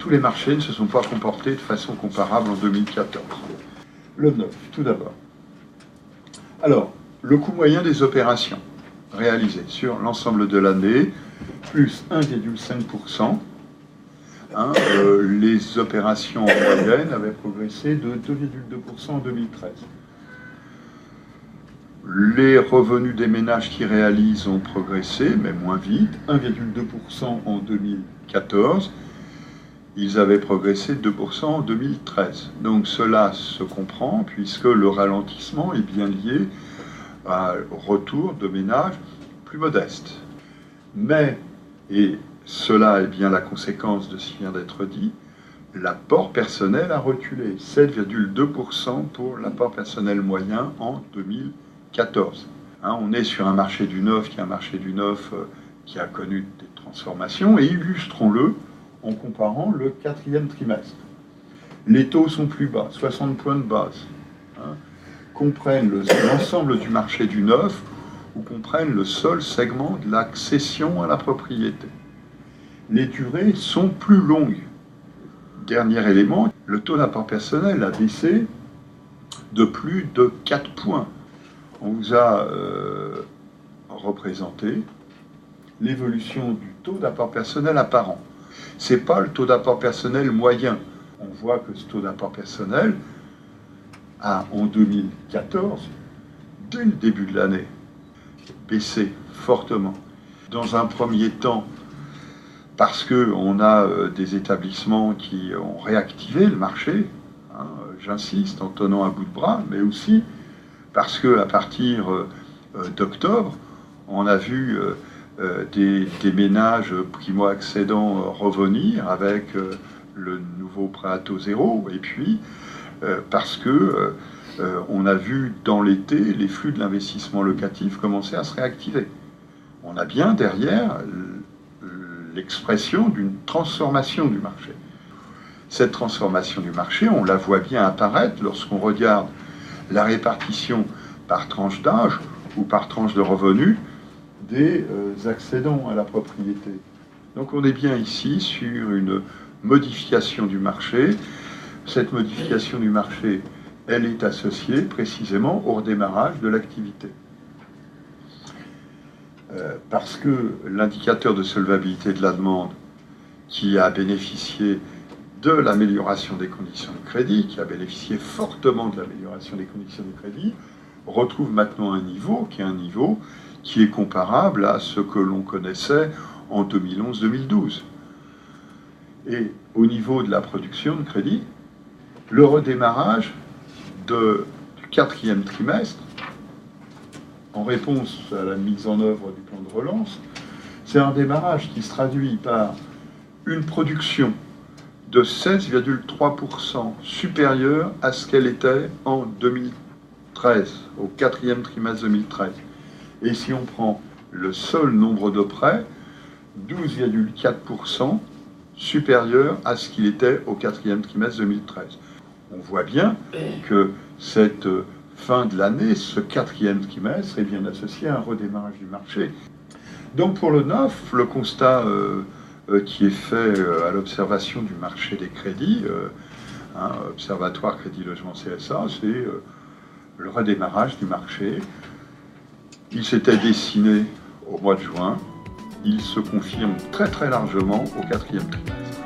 tous les marchés ne se sont pas comportés de façon comparable en 2014. Le neuf, tout d'abord. Alors, le coût moyen des opérations réalisées sur l'ensemble de l'année, plus 1,5%. Les opérations en moyenne avaient progressé de 2,2% en 2013. Les revenus des ménages qui réalisent ont progressé, mais moins vite, 1,2% en 2014. Ils avaient progressé de 2% en 2013. Donc cela se comprend puisque le ralentissement est bien lié au retour de ménages plus modestes. Mais, et cela est bien la conséquence de ce qui vient d'être dit, l'apport personnel a reculé, 7,2% pour l'apport personnel moyen en 2014. On est sur un marché du neuf qui est un marché du neuf qui a connu des transformations, et illustrons-le en comparant le quatrième trimestre. Les taux sont plus bas, 60 points de base, comprennent l'ensemble du marché du neuf ou comprennent le seul segment de l'accession à la propriété. Les durées sont plus longues. Dernier élément, le taux d'apport personnel a baissé de plus de 4 points. On vous a représenté l'évolution du taux d'apport personnel à par an. Ce n'est pas le taux d'apport personnel moyen. On voit que ce taux d'apport personnel a, en 2014, dès le début de l'année, baissé fortement. Dans un premier temps, parce qu'on a des établissements qui ont réactivé le marché, j'insiste, en tenant à bout de bras, mais aussi parce qu'à partir d'octobre, on a vu des ménages primo-accédants revenir avec le nouveau prêt à taux zéro, et puis parce que on a vu dans l'été les flux de l'investissement locatif commencer à se réactiver. On a bien derrière l'expression d'une transformation du marché. Cette transformation du marché, on la voit bien apparaître lorsqu'on regarde la répartition par tranche d'âge ou par tranche de revenus des accédants à la propriété. Donc on est bien ici sur une modification du marché. Cette modification du marché, elle est associée précisément au redémarrage de l'activité. Parce que l'indicateur de solvabilité de la demande, qui a bénéficié de l'amélioration des conditions de crédit, qui a bénéficié fortement de l'amélioration des conditions de crédit, retrouve maintenant un niveau qui est comparable à ce que l'on connaissait en 2011-2012. Et au niveau de la production de crédit, le redémarrage du quatrième trimestre, en réponse à la mise en œuvre du plan de relance, c'est un démarrage qui se traduit par une production de 16,3% supérieure à ce qu'elle était en 2013, au quatrième trimestre 2013. Et si on prend le seul nombre de prêts, 12,4% supérieur à ce qu'il était au quatrième trimestre 2013. On voit bien que cette fin de l'année, ce quatrième trimestre, est bien associé à un redémarrage du marché. Donc pour le neuf, le constat qui est fait à l'observation du marché des crédits, Observatoire Crédit Logement CSA, c'est le redémarrage du marché. Il s'était dessiné au mois de juin, il se confirme très très largement au quatrième trimestre.